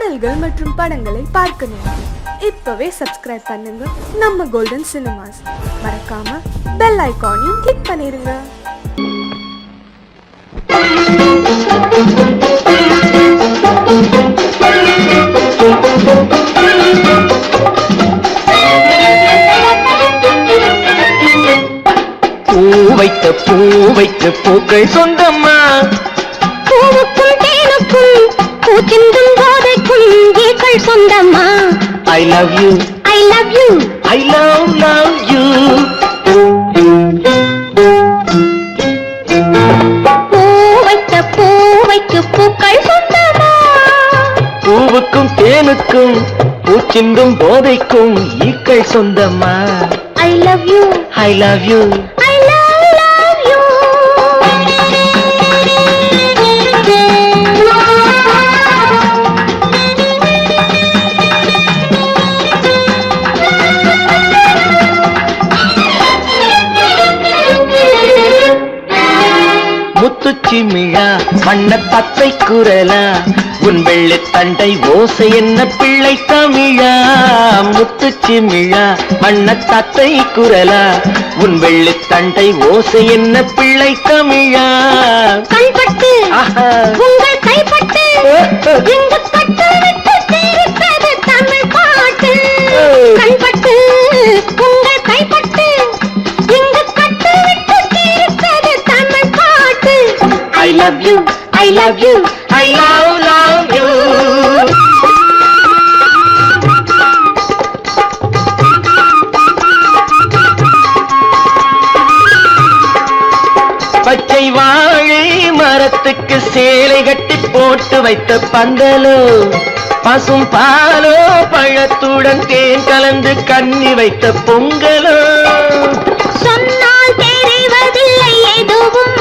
பாடல்கள் மற்றும் படங்களை பார்க்கணும். இப்பவே சப்ஸ்கிரைப் பண்ணுங்க நம்ம கோல்டன் சினிமாஸ். மறக்காம பெல் ஐகானையும் கிளிக் பண்ணிருங்க. பூ வைத்த பூக்கள் சொந்தம்மா, பூவுக்கும் தேனுக்கும் பூச்சிந்தும் போதைக்கும் ஈக்கள் சொந்தம்மா. I love you, I love you, I love you. பூ வைத்த பூக்கள் சொந்தம்மா, பூவுக்கும் தேனுக்கும் பூச்சிந்தும் போதைக்கும் ஈக்கள் சொந்தம்மா. I love you, I love you, I love you. முத்துச்சிமிழா வண்ண பச்சை குரலா, உன் வெள்ளை தண்டை ஓசை என்ன பிள்ளை தமிழா. முத்துச்சிமிழா வண்ண தத்தை குரலா, உன் வெள்ளை தண்டை ஓசை என்ன பிள்ளை தமிழா. கண்பட்டு உங்கள் கைப்பட்டு இங்கு பட்டு விட்டு தீர்த்தது தமிழ் பாட்டு. கண்பட்டு உங்கள் கைப்பட்டு இங்கு பட்டு விட்டு தீர்த்தது தமிழ் பாட்டு. I love you, I love you, I love you. பச்சை வாழை மரத்துக்கு சேலை கட்டி போட்டு வைத்த பந்தலோ, பசும் பாலோ பழத்துடன் தேன் கலந்து கண்ணி வைத்த பொங்கலோ. சொன்னால் தெரிவதில்லை எதுவும்,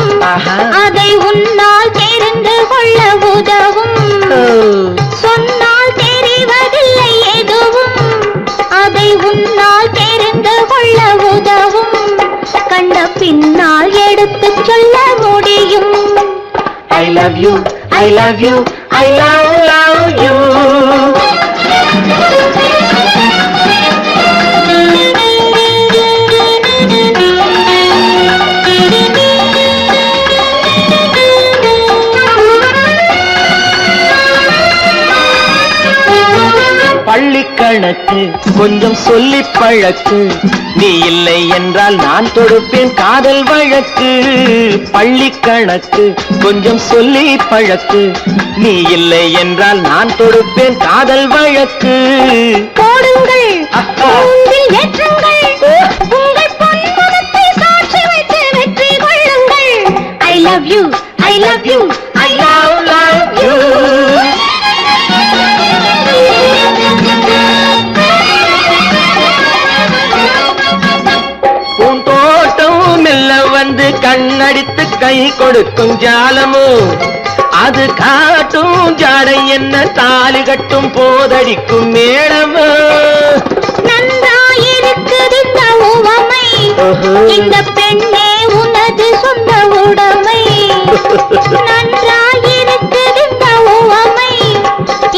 அதை உன்னால் தெரிந்து கொள்ள உதவும். சொன்னால் தெரிவதில்லை எதுவும், அதை உன்னால் தெரிந்து கொள்ள உதவும். கண்ட பின்னால் எடுத்து சொல்ல முடியும். I love you, I love you, I love you. பள்ளிக்கணக்கு கொஞ்சம் சொல்லி பழக்கு, நீ இல்லை என்றால் நான் தொடுப்பேன் காதல் வழக்கு. பள்ளிக்கணக்கு கொஞ்சம் சொல்லி பழக்கு, நீ இல்லை என்றால் நான் தொடுப்பேன் காதல் வழக்கு. போடுங்கள் ஏற்றுங்கள், உங்கள் பொன்முகத்தை சாட்சி வைத்து வெற்றி கொள்ளுங்கள். I love you, I love you, I love you. பூந்தோட்டம் மெல்ல வந்து கண்ணடித்து கை கொடுக்கும் ஜாலமோ, அது காட்டும் ஜாடை என்ன தாலி கட்டும் போதடிக்கும் மேடமோ. நன்றாயிருக்குது இந்த உவமை, இந்த பெண்ணே உனது சொந்த உடைமை. நன்றாயிருக்குது இந்த உவமை,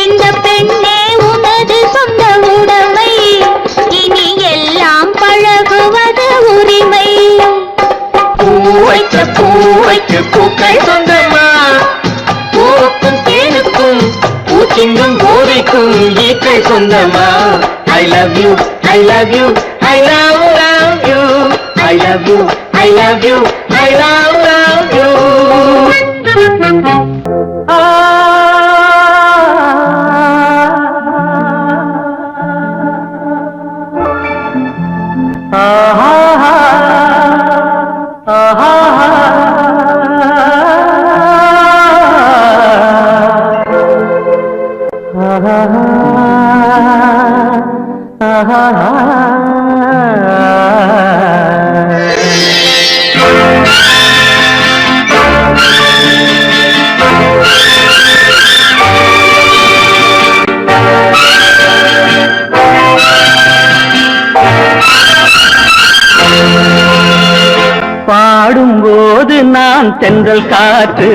இந்த பெண்ணே உனது சொந்த உடைமை. இனி எல்லாம் பழகுவது உரிமை. பூ வைத்த பூக்கள் சொந்தமா, பூவுக்கும் தேனுக்கும் பூச்சிங்கும் போதைக்கும் ஈக்கள் சொந்தமா. I love you, I love you, I love you. I love you, I love you, I love you. பாடும்போது நான் தென்றல் காற்று,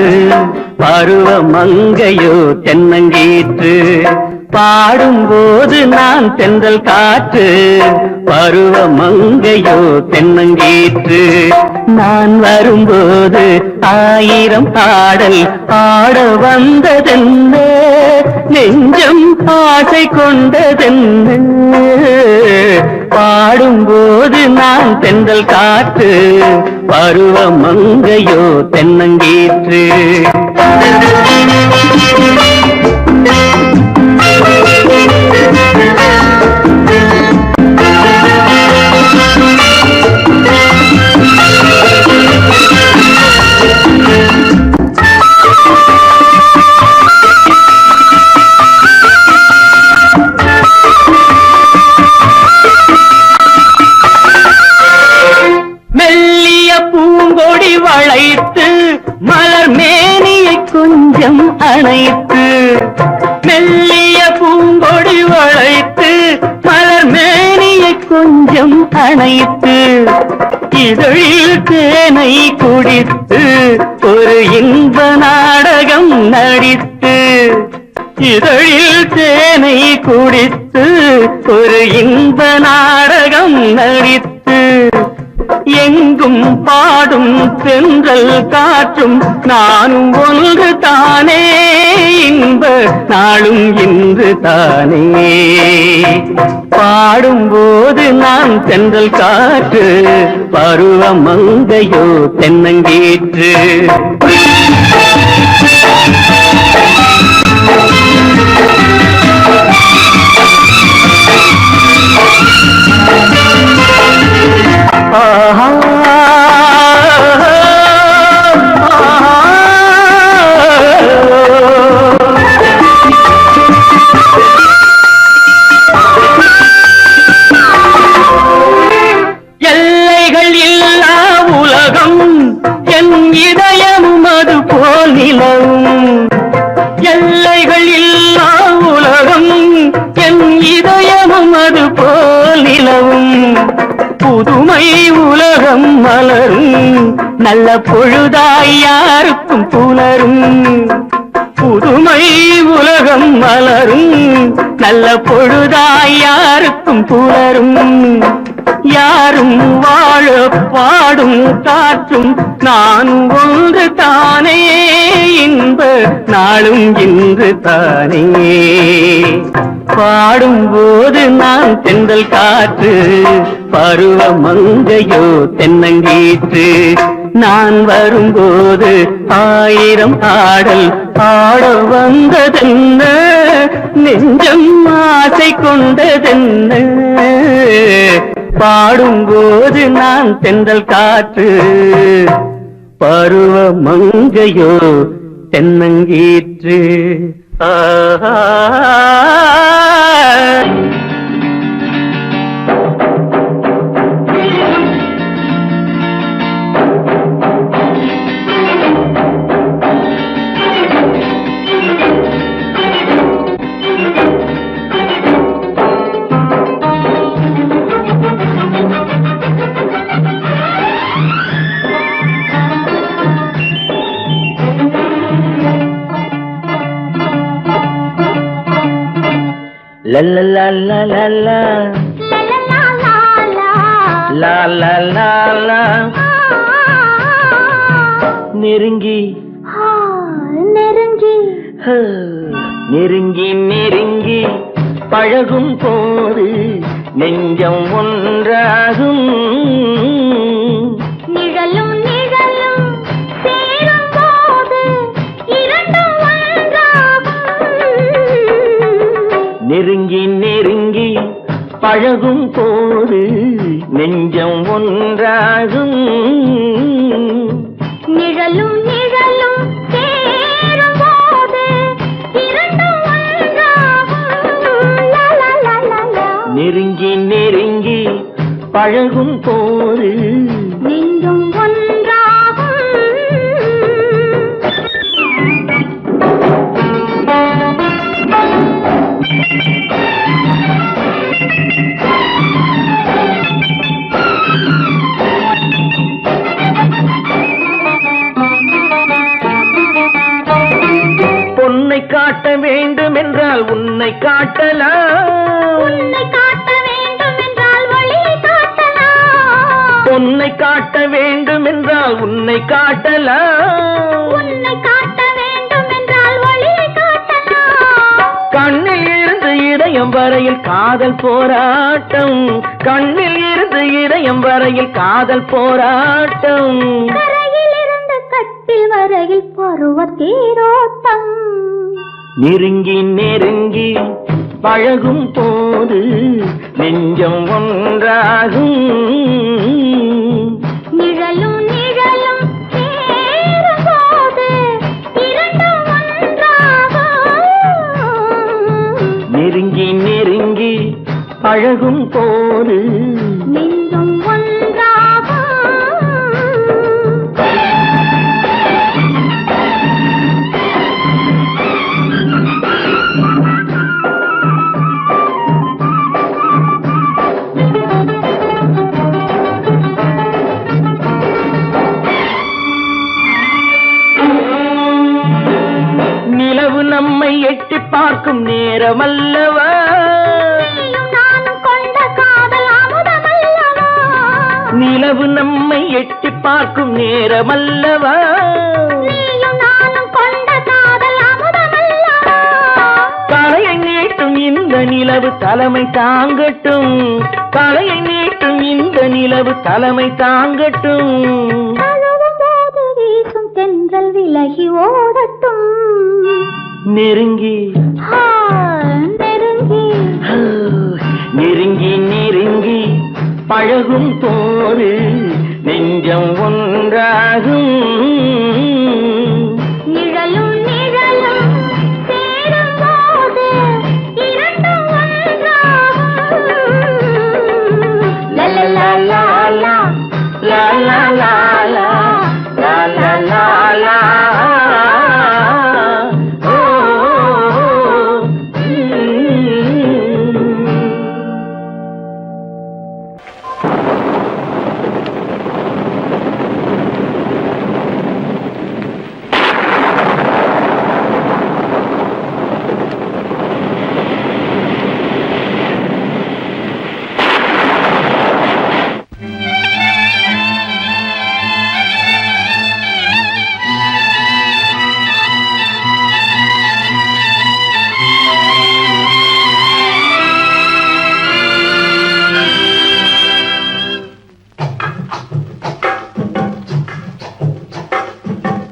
பருவ மங்கையோ தென்னங்கீற்று. பாடும்போது நான் தென்றல் காற்று, பருவ மங்கையோ தென்னங்கீற்று. நான் வரும்போது ஆயிரம் பாடல் ஆட வந்ததென்ன, நெஞ்சம் ஆசை கொண்டதென்ன. பாடும்போது நான் தென்றல் காற்று, பருவ மங்கையோ தென்னங்கீற்று. வளைத்து மலர் மேனியை கொஞ்சம் அணைத்து, மெல்லிய பூங்கொடி வளைத்து மலர் மேனியை கொஞ்சம் அணைத்து, இதழில் தேனை குடித்து ஒரு இன்ப நாடகம் நடித்து, இதழில் தேனை குடித்து ஒரு இன்ப நாடகம் நடித்து, எங்கும் பாடும் தென்றல் காற்றும் நானும் ஒன்று தானே, இன்ப நாளும் இன்று தானே. பாடும்போது நான் தென்றல் காற்று, பருவ மங்கையோ தென்னங்கீற்று. எல்லைகள் இல்லா உலகம் என் இதயமும் அது போல் நிலவும், எல்லைகள் இல்லா உலகம் என் இதயமும் அது போல் நிலவும். புதுமை உலகம் மலரும் நல்ல பொழுதாய் யாருக்கும் புலரும், புதுமை உலகம் மலரும் நல்ல பொழுதாய் யாருக்கும் புலரும். யாரும் வாழ பாடும் காற்றும் நானும் ஒன்று தானே, இன்ப நாளும் இன்று தானே. பாடும்போது நான் தென்றல் காற்று, பருவ மங்கையோ தென்னங்கீற்று. நான் வரும்போது ஆயிரம் ஆடல் ஆட வந்ததென்ன, நெஞ்சம் ஆசை கொண்டதென்ன. பாடும்போது நான் தென்றல் காற்று, பருவ மங்கையோ தென்னங்கீற்று. La la la la la la la la la la. நெருங்கி நெருங்கி நெருங்கி நெருங்கி பழகும் போது நெஞ்சம் ஒன்றாகும், நிழலும் நிழலும் சேரும் போது இரண்டும் ஒன்றாகும். நெருங்கி நெருங்கி பழகும் போது நெஞ்சம் ஒன்றாகும், நிழலும் நிழலும் சேரும் போது இரண்டும் ஒன்றாகும். லா லா லா லா லா. நெருங்கி நெருங்கி பழகும் போது நெஞ்சும் ஒன்றாகும். பொன்னை காட்ட வேண்டும் என்றால் உன்னை காட்டலாம். உன்னை காட்ட வேண்டும் என்றால் ஒளியை காட்டலாம். பொன்னை காட்ட வேண்டும் என்றால் உன்னை காட்டலாம். உன்னை காட்ட வேண்டும் என்றால் ஒளியை காட்டலாம். கண்ணில் இருந்து இதயம் வரையில் காதல் போராட்டம். கண்ணில் இருந்து இதயம் வரையில் காதல் போராட்டம். கரையில் இருந்து கட்டில் வரையில் பருவ தேரோட்டம். நெருங்கி நெருங்கி பழகும் போது நெஞ்சம் ஒன்றாகும். நிழலும் நிழலும் சேரும் போது இரண்டும் ஒன்றாகும். நெருங்கி நெருங்கி பழகும் போது நெஞ்சும் ஒன்றாகும். நிலவு நம்மை எட்டி பார்க்கும் நேரமல்லவா. நீயும் நானும் கொண்ட காதல் அமுதமல்லவா. நிலவு நம்மை எட்டி பார்க்கும் நேரமல்லவா. நீயும் நானும் கொண்ட காதல் அமுதமல்லவா. தலையை நீட்டும் இந்த நிலவு தலைமை தாங்கட்டும். தலையை நீட்டும் இந்த நிலவு தலைமை தாங்கட்டும். தழுவும் போது வீசும் தென்றல் விலகி ஓடட்டும். நெருங்கி நெருங்கி நெருங்கி நெருங்கி பழகும் போது நெஞ்சம் ஒன்றாகும். நிழலும் நிழலும் சேரும் போது இரண்டும் ஒன்றாகும். லலலா லாலா லா லா லா லா லா லா லா லா. ஓ,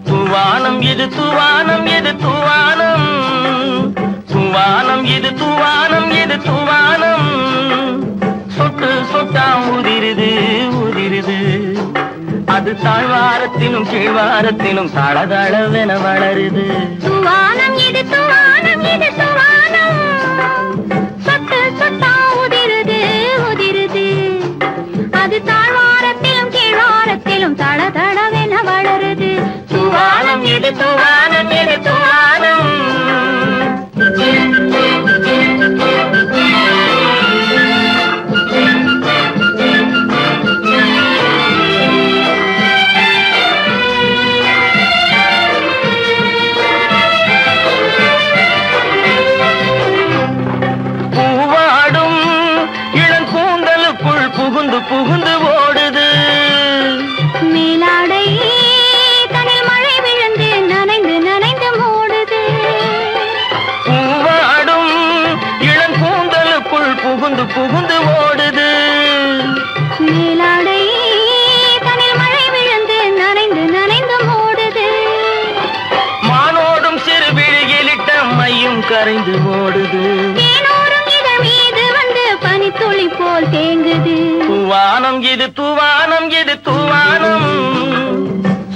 தூவானம் இது தூவானம் இது தூவானம். தூவானம் இது தூவானம் இது தூவானம். சொட்டு சொட்டா உதிருது உதிருது. அது தாழ்வாரத்திலும் கீழ்வாரத்திலும் தளதளவென வளருது. துவானம் இது துவானம் இது துவானம். சொட்டு சொட்டா உதிருது உதிருது. அது தாழ்வாரத்திலும் கீழ்வாரத்திலும் தளதளவென வளருது. தூவானம் இது தூவானம் இது தூவானம். பூவாடும் இளங்கூந்தலுக்குள் புகுந்து புகுந்து ஓடுது. மேலாடை தனில் மழை விழுந்து நனைந்து நனைந்து மூடுது. பூவாடும் இளங்கூந்தலுக்குள் புகுந்து புகுந்து ஓடுது. மேலாடை தனில் மழை விழுந்து நனைந்து நனைந்து மூடுது. மானோடும் சிறு விழியிலிட்ட மையும் கரைந்து ஓடுது. தேனோரும் இதழ் மீது வந்து பனித்துளி போல் தேங்குது. தூவானம் இது தூவானம் இது தூவானம்.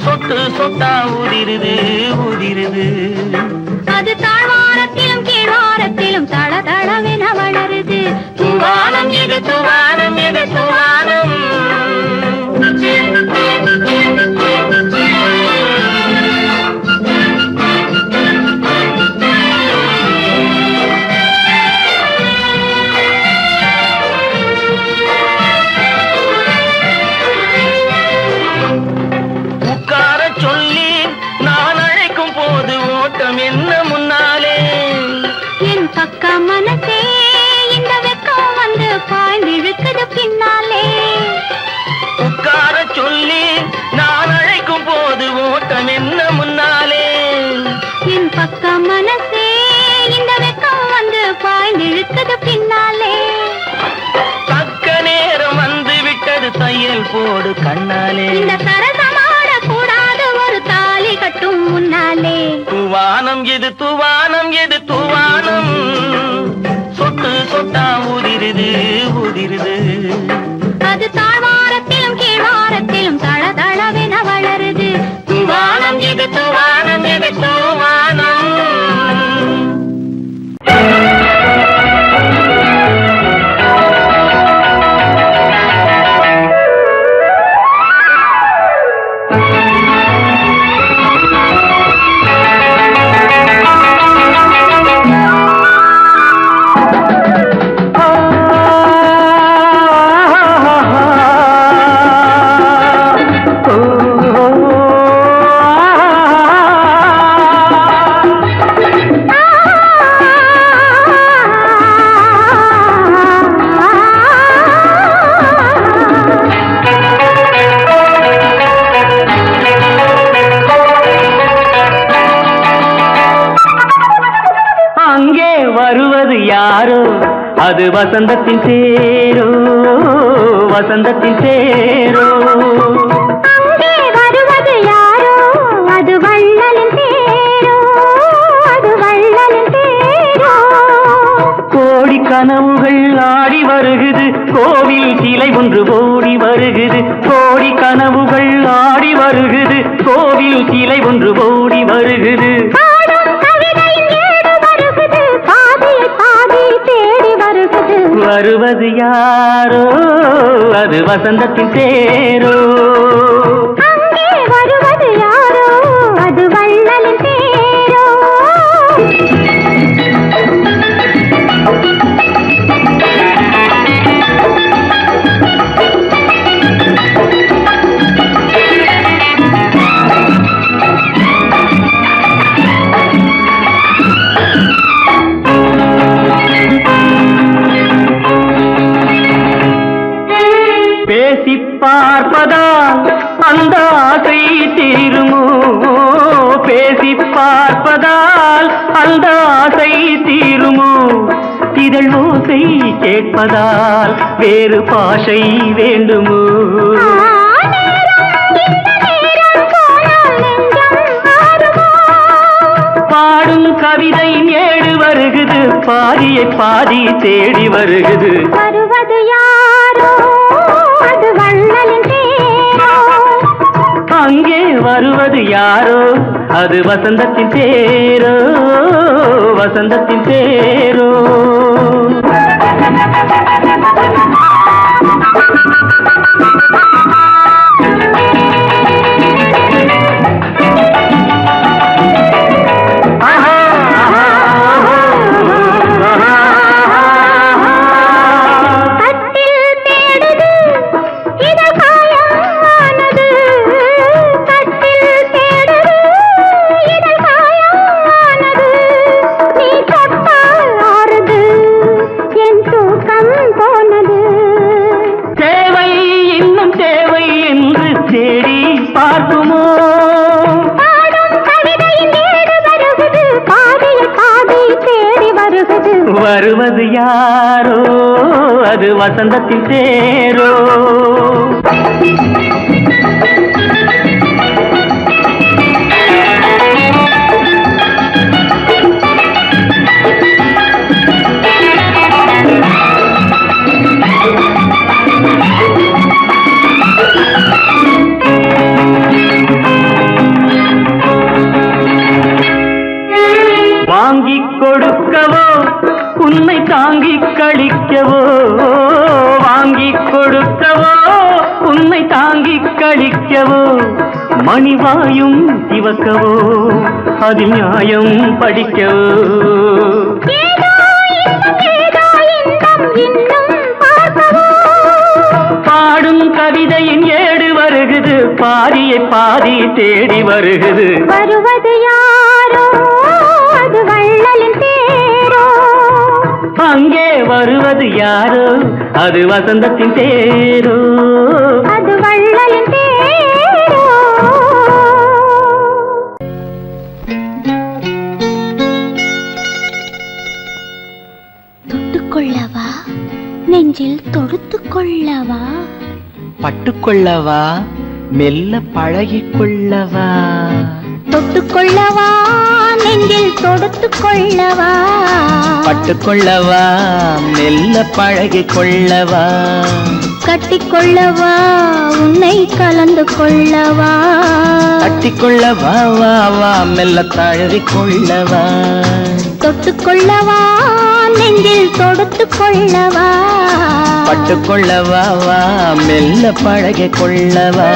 சொட்டு சொட்டா உதிருது உதிருது. அது தாழ்வாரத்திலும் கீழ்வாரத்திலும் தளதளவென வளருது. தூவானம் இது தூவானம் இது தூவானம். உட்கார சொல்லி நான் அழைக்கும் போது ஓட்டம் என்ன முன்னாலே. என் பக்கமா வருவது பின்னாலே. தக்க நேரம் வந்து விட்டது தையல் போடு கண்ணாலே. இந்த சரசமாட கூடாது ஒரு தாலி கட்டும் முன்னாலே. தூவானம் எது தூவானம் எது தூவானம், சொட்டு சொட்டா உதிருது உதிருது. அது தாழ்வாரத்திலும் கீழ்வாரத்திலும் தளதளவென வளருது. தூவானம் எது தூவானம் எது தூவானம். அது வசந்தத்தின் தேரோ வசந்தத்தின் தேரோ. அங்கே வருவது யாரோ அது வள்ளலின் தேரோ அது வள்ளலின் தேரோ. கோடி கனவுகள் ஆடி வருகுது கோவில் சிலை ஒன்று ஓடி வருகுது. கோடி கனவுகள் ஆடி வருகுது கோவில் சிலை ஒன்று ஓடி வருகுது. வருவது யாரோ அது வசந்தத்தின் தேரோ. அங்கே வருவது யாரோ அது வள்ளலின் தேரோ. பார்ப்பதால் அந்த ஆசை தீருமோ, பேசி பார்ப்பதால் அந்த ஆசை தீருமோ. இதழ் ஓசை கேட்பதால் வேறு பாஷை வேண்டுமோ. பாடும் கவிதை ஏடு வருகுது பாதியை பாதி தேடி வருகுது. வருவது யாரோ அது வள்ளலின் தேரோ. அங்கே வருவது யாரோ அது வசந்தத்தின் தேரோ வசந்தத்தின் தேரோ. வருவது யாரோ அது வசந்தத்தின் தேரோ. வாங்கிக் கொடுக்கவோ உன்னை தாங்கிக் கழிக்கவோ, வாங்கிக் கொடுக்கவோ உன்னை தாங்கிக் கழிக்கவோ. மணிவாயும் சிவக்கவோ அதில் நியாயம் படிக்கவோ. பாடும் கவிதையின் ஏடு வருகுது பாதியை பாதி தேடி வருகுது. வருவது யாரோ அது வள்ளலின் தேரோ. அங்கே வருவது யாரோ அது வசந்தத்தின் தேரோ அது வள்ளலின் தேரோ. தொட்டுக்கொள்ளவா நெஞ்சில் தொடுத்துக் கொள்ளவா பட்டுக்கொள்ளவா மெல்ல பழகிக்கொள்ளவா தொட்டுக்கொள்ளவா நெஞ்சில் தொடுத்துக் கொள்ளவா பட்டுக்கொள்ளவா மெல்ல பழகிக்கொள்ளவா கட்டிக்கொள்ளவா உன்னை கலந்து கொள்ளவா கட்டிக்கொள்ளவா வா வா மெல்ல தழுவிக்கொள்ளவா தொட்டுக்கொள்ளவா நெஞ்சில் தொடுத்துக் கொள்ளவா பட்டுக்கொள்ளவா வா மெல்ல பழகிக்கொள்ளவா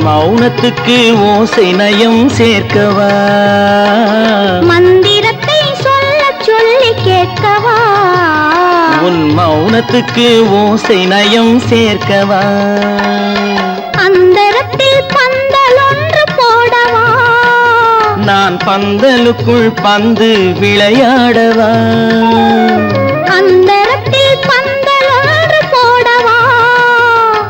மௌனத்துக்கு ஓசை நயம் சேர்க்கவா மந்திரத்தை சொல்ல சொல்லி கேட்கவா உன் மௌனத்துக்கு ஓசை நயம் சேர்க்கவா அந்தரத்தில் பந்தல் ஒன்று போடவா நான் பந்தலுக்குள் பந்து விளையாடவா அந்தரத்தில் பந்தல் ஒன்று போடவா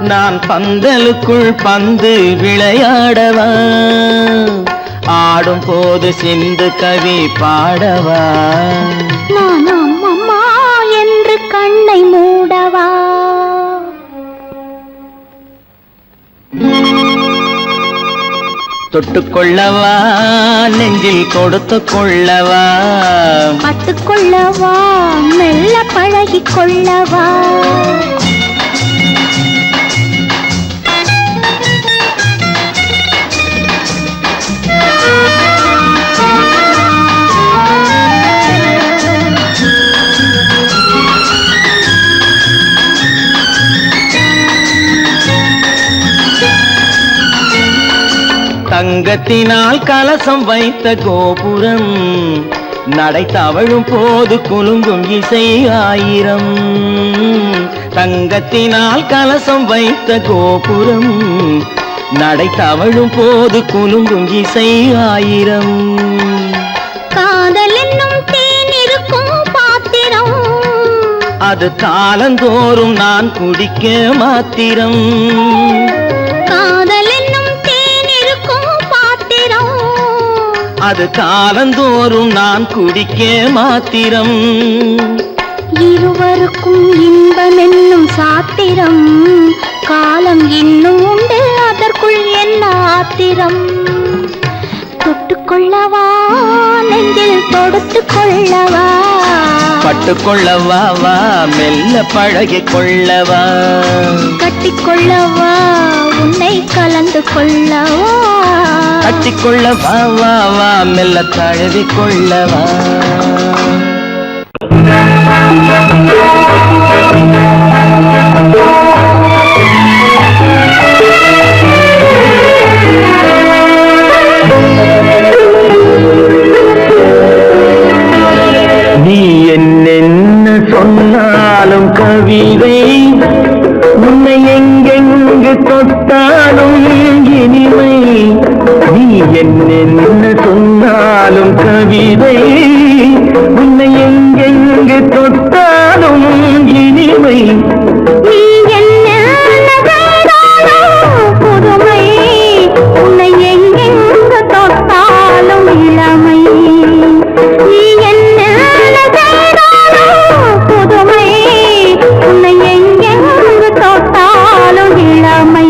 நான் பந்தலுக்குள் பந்து விளையாடவா ஆடும் போது சிந்து கவி பாடவா நான் அம்மம்மா என்று கண்ணை மூடவா தொட்டுக்கொள்ளவா நெஞ்சில் கொடுத்து கொள்ளவா பட்டுக்கொள்ளவா மெல்ல பழகிக் கொள்ளவா தங்கத்தினால் கலசம் வைத்த கோபுரம் நடை தவழும் போது குலுங்கும் இசை ஆயிரம் தங்கத்தினால் கலசம் வைத்த கோபுரம் நடை தவழும் போது குலுங்கும் இசை ஆயிரம் காதல் என்னும் தேன் இருக்கும் பாத்திரம் அது காலந்தோறும் நான் குடிக்க மாத்திரம் காதல் என்னும் தேன் இருக்கும் பாத்திரம் அது காலந்தோறும் நான் குடிக்க மாத்திரம் இருவருக்கும் இன்பம் என்னும் சாத்திரம் காலம் இன்னும் உண்டு அதற்குள் என்ன ஆத்திரம் தொட்டுக்கொள்ளவா நெஞ்சில் தொடுத்துக் கொள்ளவா பட்டுக்கொள்ளவா வா மெல்ல பழகிக்கொள்ளவா கட்டிக்கொள்ளவா உன்னை கலந்து கொள்ளவா கட்டிக்கொள்ளவா வா வா மெல்ல தழுவிக்கொள்ளவா நீ என்ன சொன்னாலும் கவிதை உன்னை எங்கெங்கு தொட்டாலும் இனிமை நீ என்ன சொன்னாலும் கவிதை உன்னை எங்கெங்கு தொட்டாலும் இனிமை நீ என்ன புதுமை உன்னை எங்கெங்கு தொட்டாலும் இளமை நீ என்ன புதுமை உன்னை எங்கெங்கு தொட்டாலும் இளமை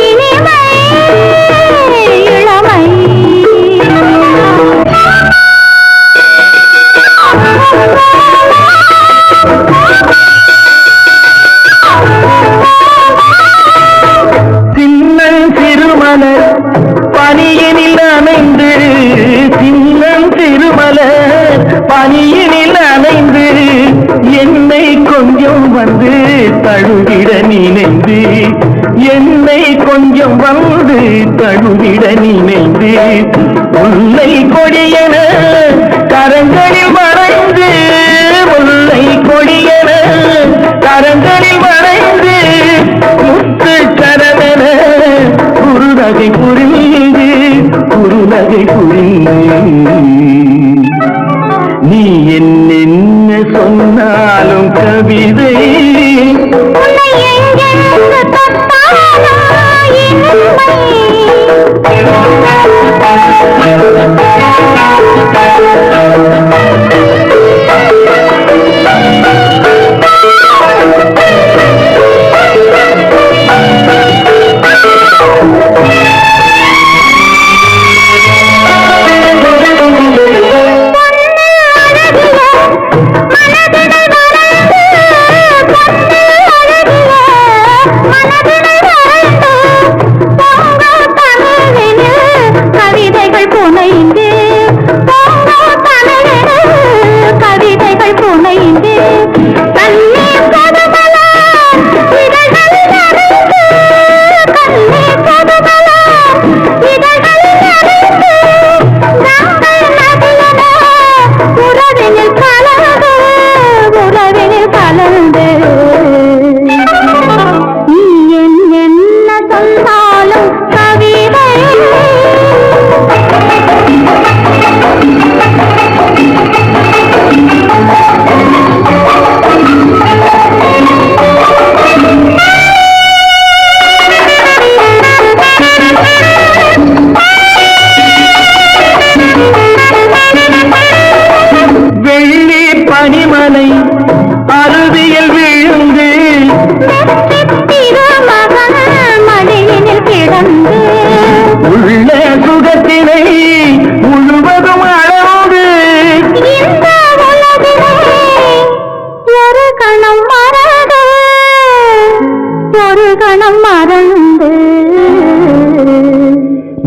இனிமை இளமை சின்னன் திருமலர் பனியினில் அணைந்து சின்னன் திருமலர் பனியினில் அணைந்து என்னை கொஞ்சம் வந்து தழுவிட நினைந்து என்னை கொஞ்சம் வந்து தழுவிட நினைந்து முல்லை கொடியன கரங்களில் மறைந்து முல்லை கொடி கவிதை உன்னை எங்கெங்கு தொட்டாலோ இனிமை.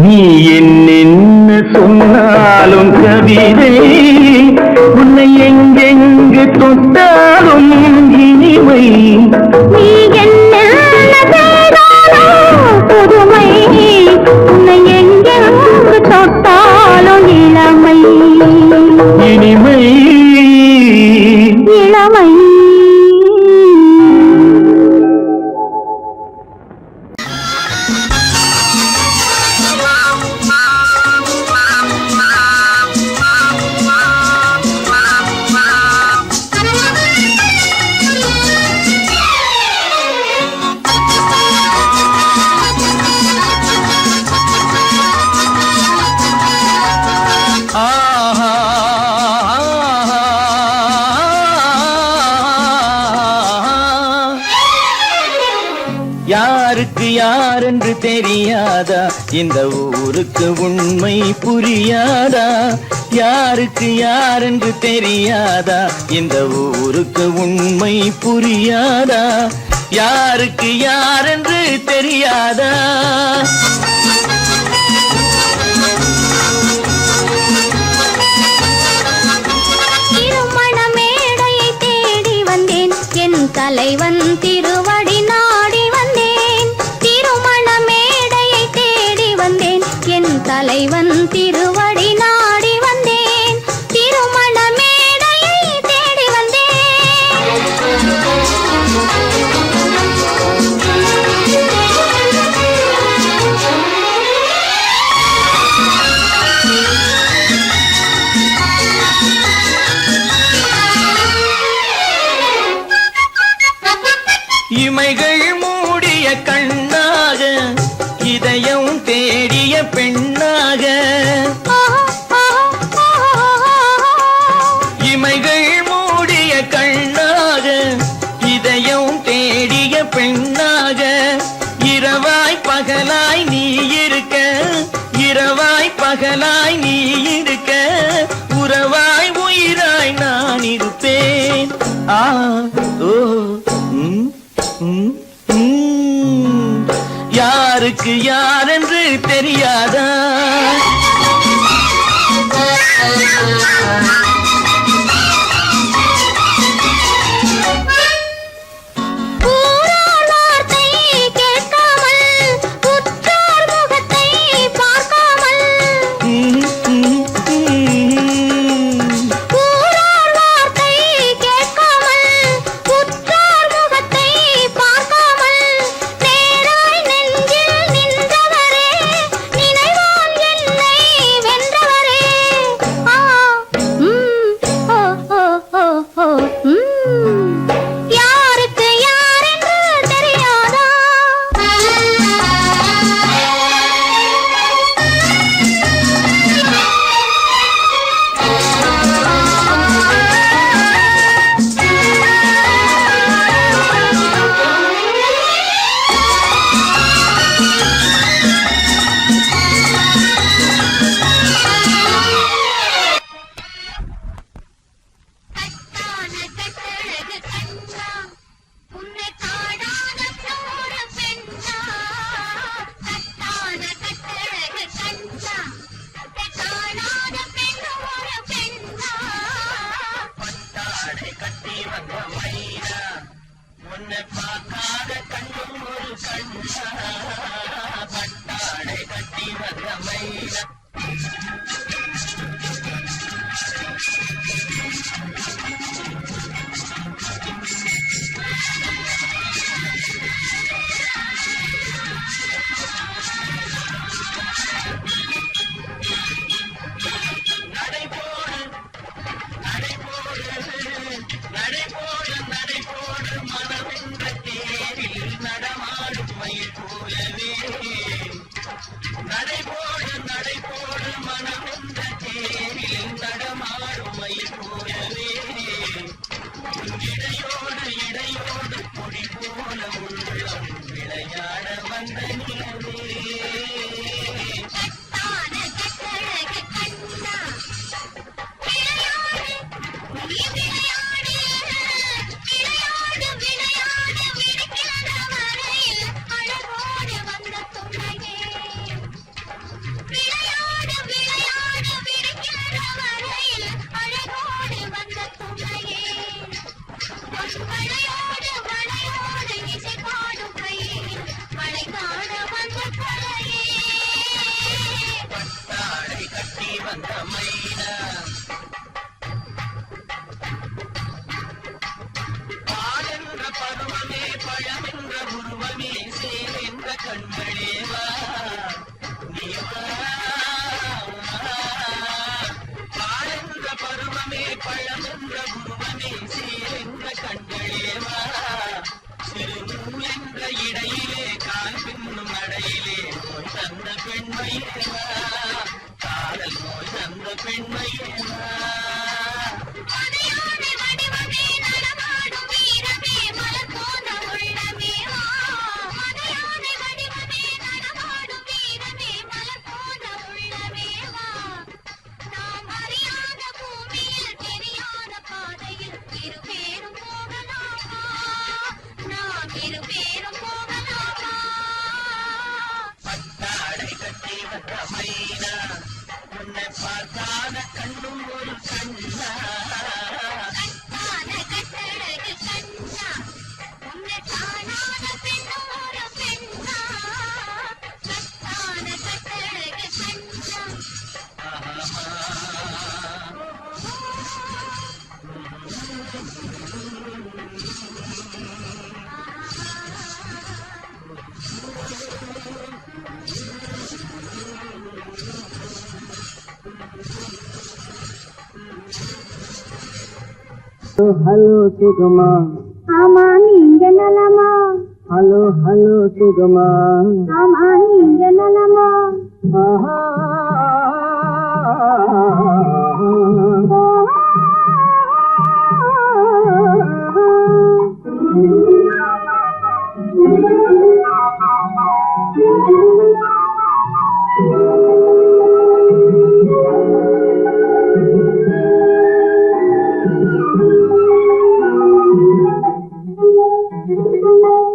நீ என்ன சொன்னாலும் கவிதை உன்னை எங்கெங்கு தொட்டாலும் இனிமை. நீ என்ன புதுமை உன்னை எங்கெங்கு தொட்டாலும் இளமை இனிமை இளமை. யாருக்கு யாரென்று தெரியாதா, இந்த ஊருக்கு உண்மை புரியாதா? யாருக்கு யாரென்று தெரியாதா, இந்த ஊருக்கு உண்மை புரியாதா? யாருக்கு யாரென்று தெரியாதா? திருமண மேடையை தேடி வந்தேன், என் தலைவன் திருவடி நாடி வந்தேன். திருமண மேடையை தேடி வந்தேன், என் தலைவன் திருவடி நாடி வந்தேன். திருமண மேடையை தேடி இமைகள் மூடிய கண்ணாக, இதயம் தேடிய பெண்ணாக. இமைகள் மூடிய கண்ணாக, இதயம் தேடிய பெண்ணாக. இரவாய் பகலாய் நீ இருக்க, இரவாய் பகலாய் நீ இருக்க, உறவாய் உயிராய் நான் இருப்பேன். ஆ ஓ யாருக்கு யாரென்று தெரியாதா? கட்டி வந்த மைனா உன்னை பார்க்காத கண்ணும் ஒரு கண்ணா பட்டாடை கட்டி வந்த மைனா இடையிலே கால் பின்னும் அடையிலே நோய் தந்த பெண்மையேவா காதல் நோய் தந்த பெண்மையேவா உன்னை பார்த்தான கண்ணும் ஒரு கண்ணா ஹலோ சுகமா ஆமா நீங்க நலமா ஹலோ ஹலோ சுகமா ஆமா நீங்க நலமா ஆஹா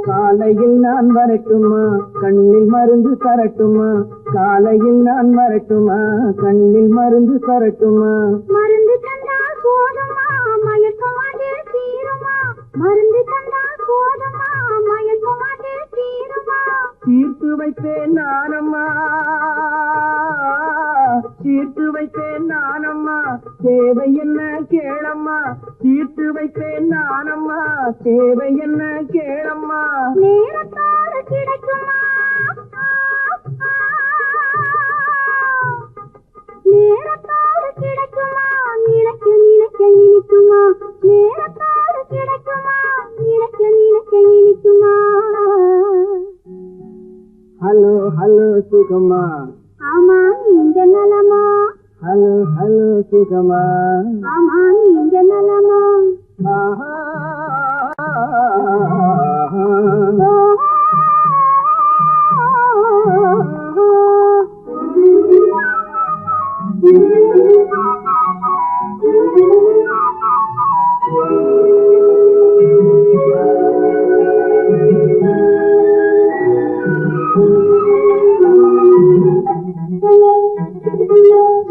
காலையில் நான் வரட்டுமா கண்ணில் மருந்து தரட்டுமா காலையில் நான் வரட்டுமா கண்ணில் மருந்து தரட்டுமா மருந்து தந்தா போதுமா மயக்கமாதே தீருமா மருந்து தந்தா போதுமா மயக்கமாதே தீருமா தீர்த்து வைப்பேன் நானம்மா தீர்த்து வைப்பேன் நானம்மா தேவை என்ன கேளம்மா தீர்த்து வைப்பேன் நானம்மா தேவை என்ன கேளம்மா நேரத்தோடு கிடைக்குமா நேரத்தோடு கிடைக்குமா நினைக்க நினைக்க இனிக்குமா நேரத்தோடு கிடைக்குமா நினைக்க நினைக்க இனிக்குமா ஹலோ ஹலோ சுகமா ஆமா நீங்க நலமா ஹலோ ஹலோ சுகமா ஆமா நீங்க நலமா ஆஹா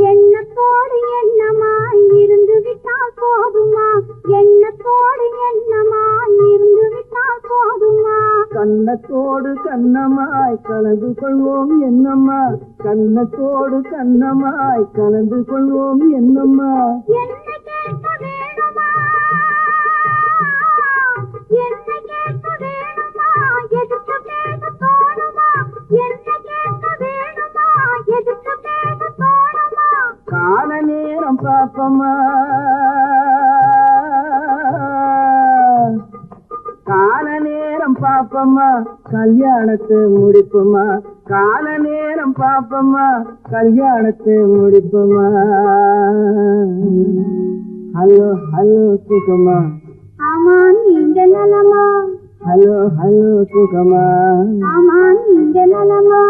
எண்ணத்தோடு எண்ணமாய் இருந்து கன்னத்தோடு கண்ணமாய் கலந்து கொள்வோம் என்னம்மா கன்னத்தோடு கண்ணமாய் கலந்து கொள்வோம் என்னம்மா என்ன கேட்க வேணுமா என்ன கேட்க வேணுமா எதுக்கு பேச தோணுமா என்ன கேட்க வேணுமா எதுக்கு பேச தோணுமா கால நேரம் பாப்பம்மா கால நேரம் பாப்பம்மா கல்யாணத்தை முடிப்போமா கால நேரம் பாப்பம்மா கல்யாணத்தை முடிப்போமா ஹலோ ஹலோ சுகமா ஆமா நீங்க நலமா ஹலோ ஹலோ சுகமா ஆமா நீங்க நலமா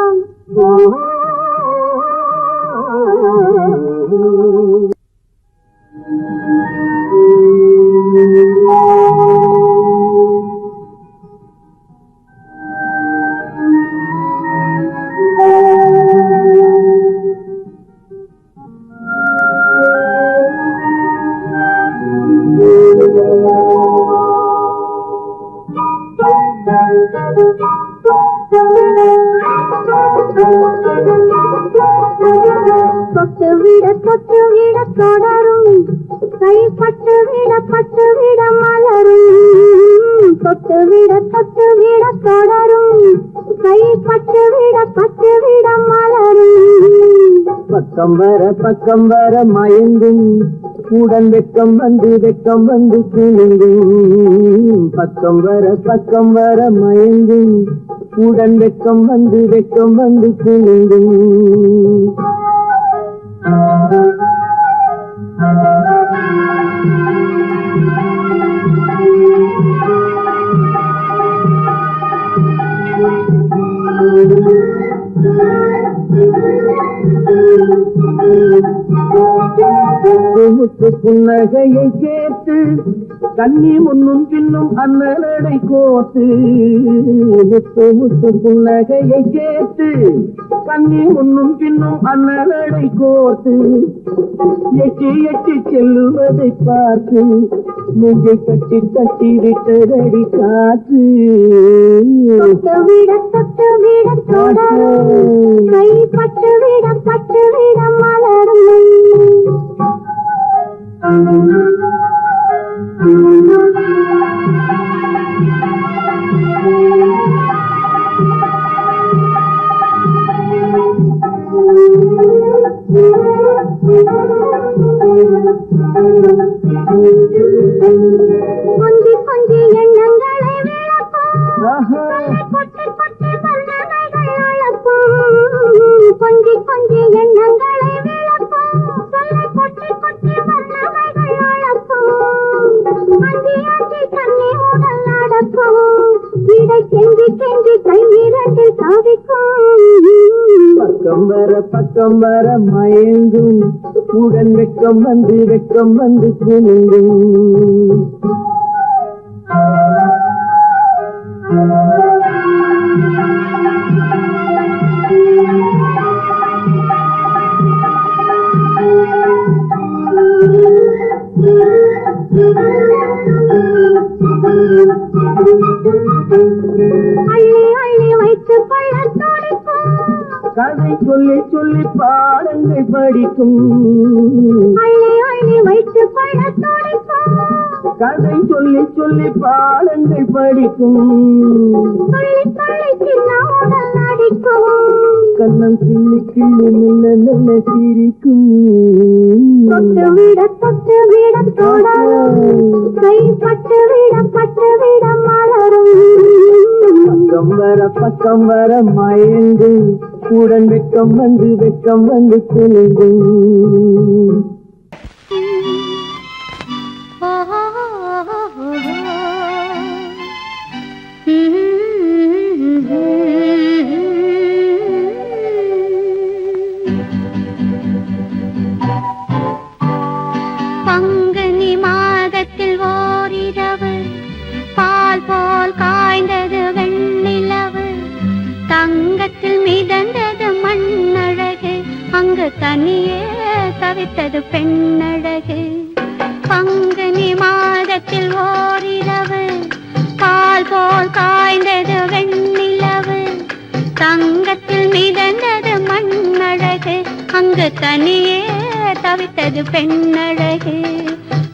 தொட்டு விட தொடரும் கைப்பட்டு விட மலரும் தொட்டு விட தொடரும் கைப்பட்டு விட மலரும் பக்கம் வர மயங்கும் உடன் வெக்கம் வந்து குலுங்கும் பக்கம் வர மயங்கும் உடன் வெக்கம் வந்து குலுங்கும் முத்து புன்னகையை கேட்டு கண்ணி முன்னும் பின்னும் அண்ணலடை கோத்து முத்து புன்னகையை கேட்டு கண்ணி முன்னும் பின்னும் அண்ணலடை கோத்து எட்டி செல்லுவதை பார்த்து நெஞ்சை கட்டி விட்டதடி காற்று தொட்டு விட தொடரும் கைப்பட்டு விட மலரும் கொஞ்சி எண்ணங்களை விளக்கும் கொட்டி வல்லவைகள் அழப்பும் கொஞ்சி எண்ணங்களை விளக்கும் சொல்லை கொட்டி வல்லவைகள் அழப்பும் அஞ்சி கண்ணி உடல் நடக்கும் இடை கெஞ்சி கையிரண்டில் சாதிக்கும் பக்கம் வர மயங்கும் உடன் வெக்கம் வந்து குலுங்கும் அள்ளி வைத்து கொள்ள துடிக்கும் கதை சொல்லி பாடங்கள் படிக்கும் அள்ளி வைத்து கொள்ள துடிக்கும் கதை சொல்லி பாடங்கள் படிக்கும் சொல்லி சின்ன உடல் நடிக்கும் கண்ணம் கிள்ளி நல்ல சிரிக்கும் தொட்டு விட தொடரும் கைப்பட்டு விட மலரும் பக்கம் வர மயங்கு உடன் வெக்கம் வந்து குலுங்கும் பங்குனி மாதத்தில் ஓரிரவு பால் போல் காய்ந்தது வெண்ணிலவு தங்கத்தில் மிதந்தது மண்ணழகு அங்கு தனியே தவித்தது பெண்ணழகு பங்குனி மாதத்தில் ஓரிரவு பால் போல் காய்ந்தது வெண்ணிலவு தவித்தது பெண்ணழகு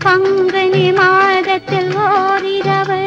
பங்குனி மாதத்தில் ஓரிரவு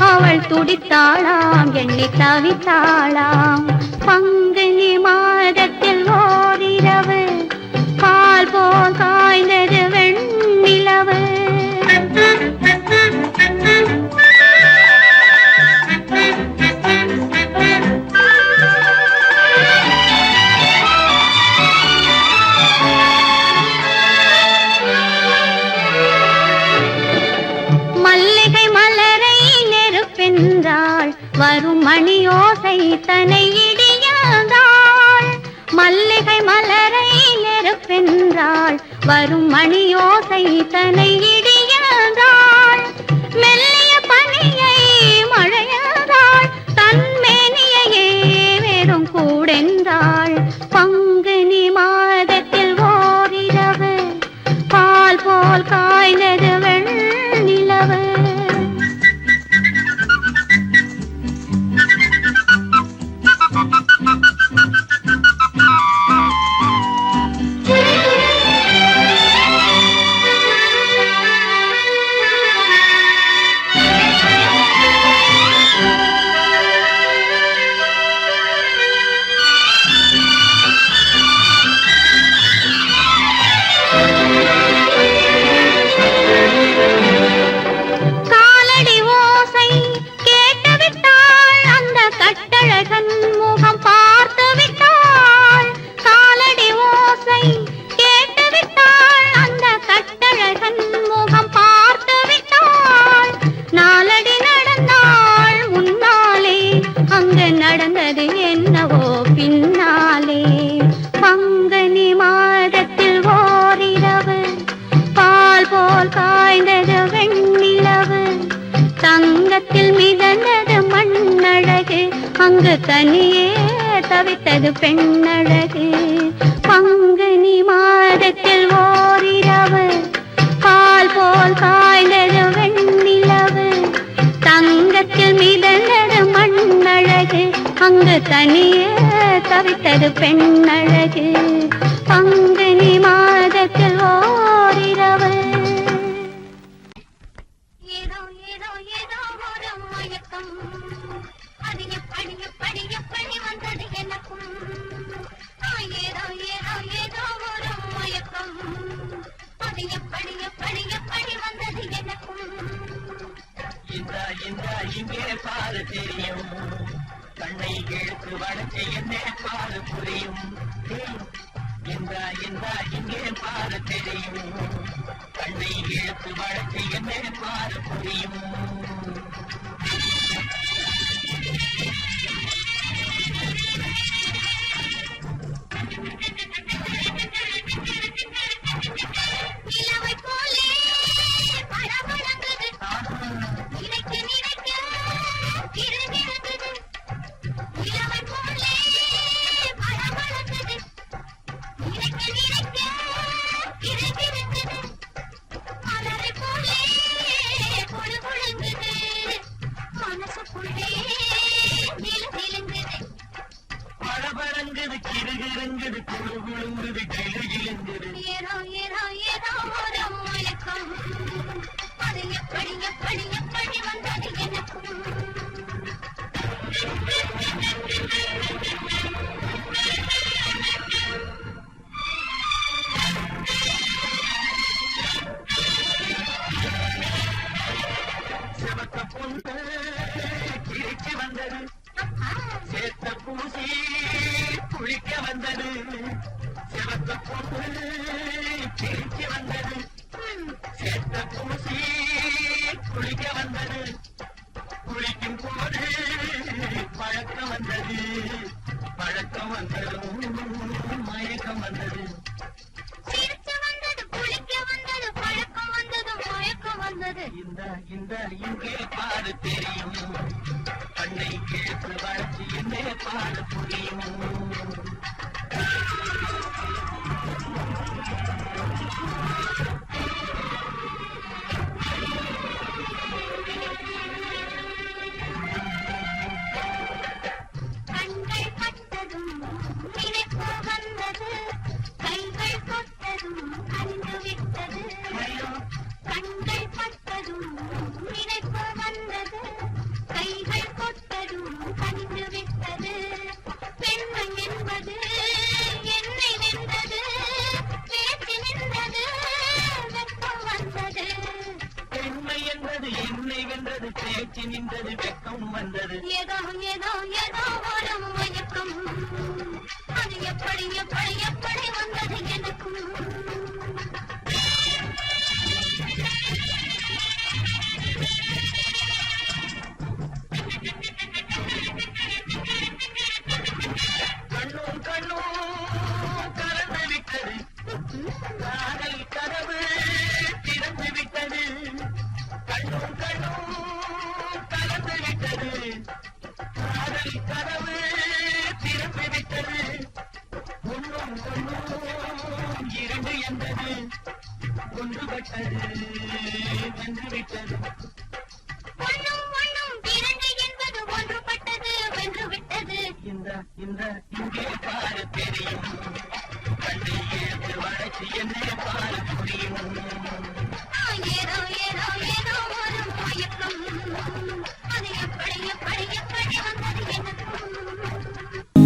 அவள் துடித்தாளாம் எண்ணி தவித்தாளாம் பங்குனி மாதத்தில் ஓரிரவு பால் போல் காய்ந்தது வெண்ணிலவு வரும் மணியோசை தனை இடியாதாள் மல்லிகை மலரை நெருப்பென்றாள் வரும் மணியோசை தனை இடியாதாள் மெல்லிய பனியை மழையாதாள் தன்மேனியையே வெறும் கூடென்றாள் பங்குனி மாதத்தில் ஓரிரவு பால் போல் காய்ந்தது வெண்ணிலவு நடந்தது என்னவோ பின்னாலே பங்குனி மாதத்தில் ஓரிரவு பால் போல் காய்ந்தது வெண்ணிலவு தங்கத்தில் மிதந்தது மண்ணழகு அங்கு தனியே தவித்தது பெண்ணழகு பங்குனி மாதத்தில் ஓரிரவு பால் போல் காய்ந்தது வெண்ணிலவு தங்கத்தில் மிதந்தது மண்ணழகு அங்கு தனியே தவித்தது பெண்ணழகு பங்குனி மாதத்தில் ஓரிரவு ஏதோ ஏதோ ஏதோ ஒரு மயக்கம் அது எப்படி எப்படி எப்படி வந்தது எனக்கும் ஏதோ ஏதோ ஏதோ ஒரு மயக்கம் அது எப்படி எப்படி எப்படி வந்தது எனக்கும் இங்கே பாரு தெரியும் கண்ணை இழுத்து வளர்ச்சி என்ன பாரு புரியும் இங்கே பாரு தெரியும் கண்ணை இழுத்து வளர்ச்சி என்ன பாரு புரியும் இளவை போலே பழபழங்குது நினைக்க நினைக்க கிறுகிறுக்குது இளவை போலே பழபழங்குது நினைக்க நினைக்க கிறுகிறுக்குது மலரை போலே பொழு பொழுங்குது மனசுக்குள்ளே நிலுங்குது பழபழங்குது கிறுகிறுங்குது குழு குழுங்குது கிளுகிழுங்குது ஏதோ ஏதோ ஏதோ ஒரு மயக்கம் அது எப்படி எப்படி எப்படி வந்தது எனக்கும் சிவத்த பொண்ணு கிழிச்சு வந்தது சிரிச்சு வந்தது குளிக்க வந்தது பழக்கம் வந்தது மயக்கம் வந்தது இந்த இங்கே பாடு தெரியும் கண்ணை கேட்டு வளர்ச்சி என்னே பாடு புரியும் கண்கள் பட்டதும் நினைப்பு வந்தது கைகள் தொட்டதும் அன்று விட்டது கண்கள் பட்டதும் நினைப்பு வந்தது கைகள் தொட்டதும் அன்று விட்டது பெண்மை என்பது என்னை வென்றது பேச்சு நின்றது வெப்பம் வந்தது பெண்மை என்பது என்னை வென்றது பேச்சு நின்றது வெக்கம் வந்தது ஏதோ ஏதோ ஏதோ ஒரு மயக்கம் அது எப்படி எப்படி எப்படி வந்தது எனக்கும் கண்ணும் கலந்து விட்டது காதல் கதவு திறந்து விட்டது கண்ணும் கலந்து விட்டது காதல் கதவு திறந்து விட்டது ஒன்றும் இரண்டு என்பது ஒன்றுபட்டது வென்று விட்டது ஒண்ணும் இரண்டு என்பது ஒன்றுபட்டது வென்று விட்டது இந்த இங்கே பாரு தெரியும் கண்ணை ஏற்று வளர்ச்சி என்னே பாரு புரியும் ஏதோ ஏதோ ஏதோ ஒரு மயக்கம் அது எப்படி எப்படி எப்படி வந்தது எனக்கும்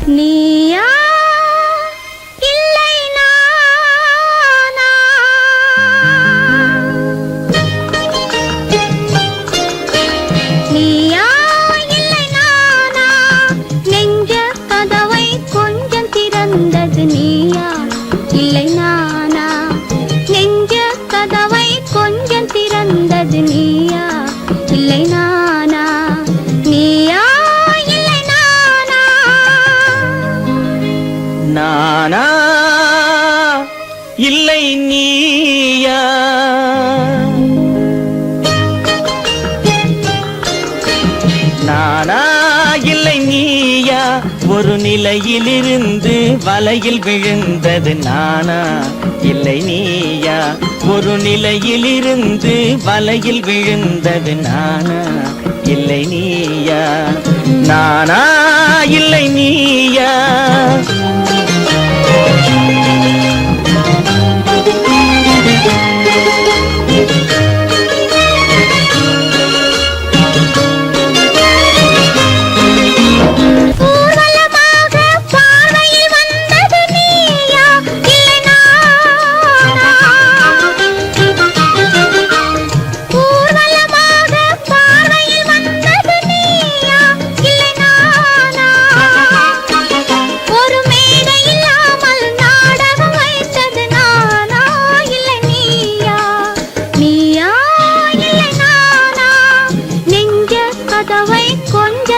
நீயா இல்லை நானா நீயா இல்லை நானா நெஞ்ச கதவை கொஞ்சம் திறந்தது நீயா இல்லை நானா நெஞ்ச கதவை கொஞ்சம் திறந்தது நீயா இல்லை நானா நீயா நானா இல்லை நீயா நானா இல்லை நீயா ஒரு நிலையிலிருந்து வலையில் விழுந்தது நானா இல்லை நீயா ஒரு நிலையிலிருந்து வலையில் விழுந்தது நானா இல்லை நீயா நானா இல்லை நீயா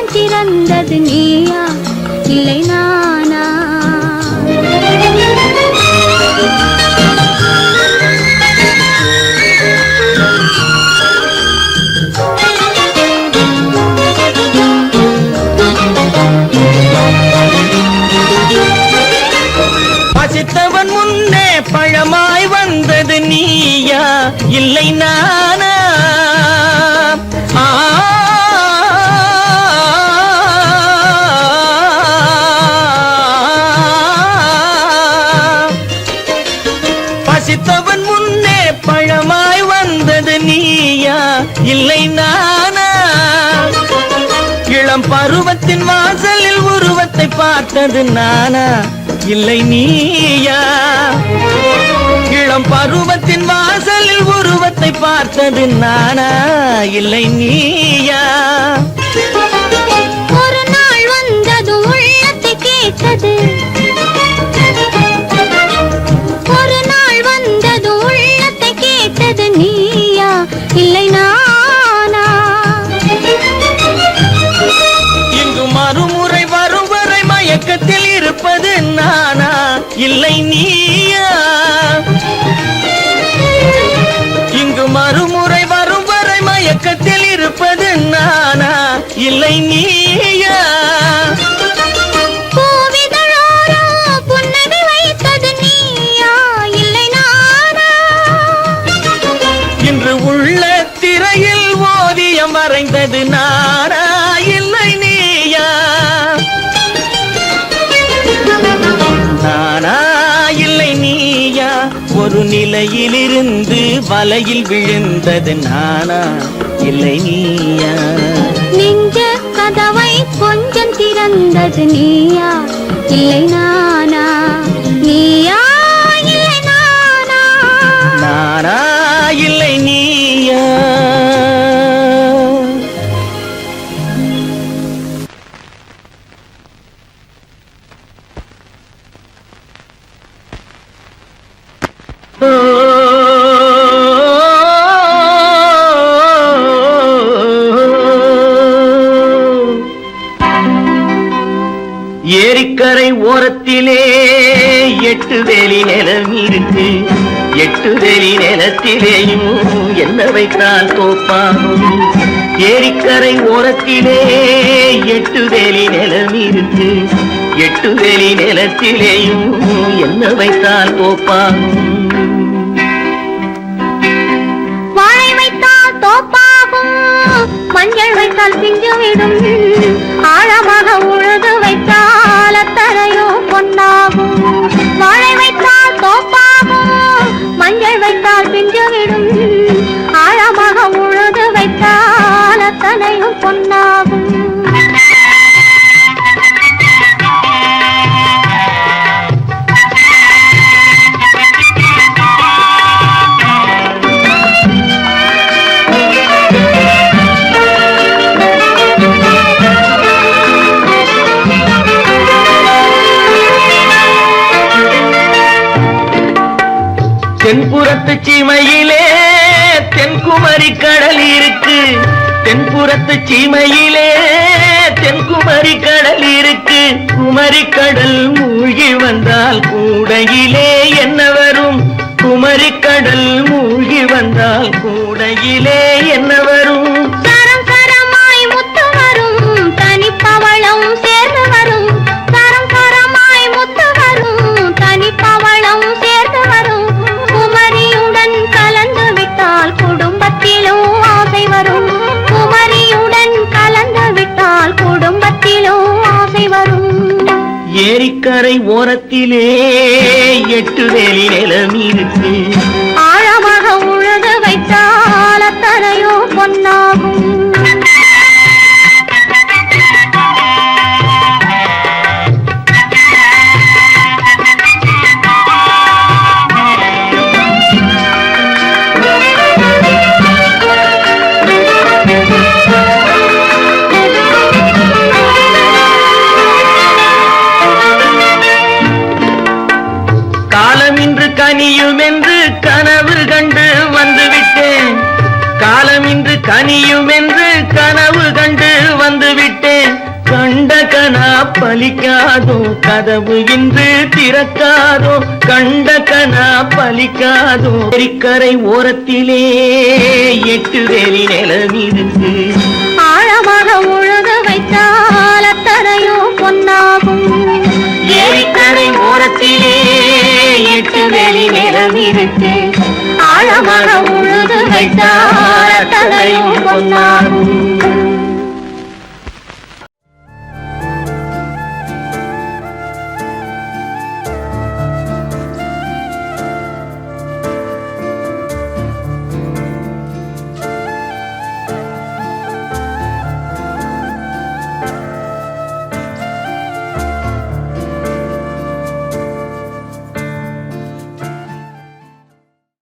திறந்தது நீயா இல்லை நானா பசித்தவன் முன்னே பழமாய் வந்தது நீயா இல்லை நானா பசித்தவன் முன்னே பழமாய் வந்தது நீயா இல்லை நானா இளம் பருவத்தின் வாசலில் உருவத்தை பார்த்தது நானா இல்லை நீயா இளம் பருவத்தின் வாசலில் உருவத்தை பார்த்தது நானா இல்லை நீயா ஒரு நாள் வந்தது உள்ளத்தை கேட்டது ஒரு நாள் வந்தது உள்ளத்தை கேட்டது நீயா இல்லை நானா இங்கு மறுமுறை வரும் வரை மயக்கத்தில் இருப்பது நானா இல்லை நீயா இங்கு மறுமுறை வரும் வரை மயக்கத்தில் இருப்பது நானா இல்லை நீயா பூவிதழோரோ புன்னகை வைத்தது நீயா இல்லை நானா இன்று உள்ள திரையில் ஓவியம் வரைந்தது நானா இல்லை நீயா நானா இல்லை நீயா ஒரு நிலையிலிருந்து வலையில் விழுந்தது நானா இல்லை நீயா நெஞ்ச கதவை கொஞ்சம் திறந்தது நீயா இல்லை நானா நீயா இல்லை நானா நானா இல்லை நீயா ஏரிக்கரை ஓரத்திலே 8 வேலி நிலம் இருக்கு 8 வேலி நிலத்திலேயும் என்ன வைத்தால் தோப்பாகும் ஏரிக்கரை ஓரத்திலே 8 வேலி நிலம் இருக்கு 8 வேலி நிலத்திலேயும் என்ன வைத்தால் தோப்பாகும் வாழை வைத்தால் தோப்பாகும் மஞ்சள் வைத்தால் பிஞ்சுவிடும் ஆழமாக உழுது வைத்தால் அத்தனையோ பொன்னாகும் வாழை வைத்தால் தோப்பாகும் மஞ்சள் வைத்தால் பிஞ்சுவிடும் ஆழமாக உழுது வைத்தால் அத்தனையோ பொன்னாகும் தென்புறத்து சீமையிலே தென்குமரி கடல் இருக்கு தென்புறத்து சீமையிலே தென்குமரி கடல் இருக்கு குமரி கடல் மூழ்கி வந்தால் கூடையிலே என்ன வரும் குமரி கடல் மூழ்கி வந்தால் கூடையிலே என்ன வரும் சரம் சரமாய் முத்து வரும் தனிப்பவளம் சேர்ந்து வரும் சரம் சரமாய் முத்து வரும் தனிப்பவளம் சேர்ந்து வரும் குமரியுடன் கலந்து விட்டால் குடும்பத்திலும் ஆசை வரும் குமரியுடன் கலந்து விட்டால் குடும்பத்திலும் ஆசை வரும் ஏரிக்கரை ஓரத்திலே 8 வேலி நிலம் இருக்கு ஆழமாக உழுது வைத்தால் அத்தனையோ பொன்னாகும் காலம் இன்று கனியும் என்று கனவு கண்டு வந்துவிட்டேன் காலம் இன்று கனியும் என்று கனவு கண்டு வந்துவிட்டேன் கண்ட கனா பலிக்காதோ கதவு இன்று திறக்காதோ கண்ட கனா பலிக்காதோ ஏரிக்கரை ஓரத்திலே 8 வேலி நிலம் இருக்கு ஆழமாக உழுது வைத்தால் அத்தனையோ பொன்னாகும் ஏரிக்கரை ஓரத்திலே 8 வேலி நிலம் இருக்கு ஆழமாக உழுது வைத்தால் அத்தனையோ பொன்னாகும்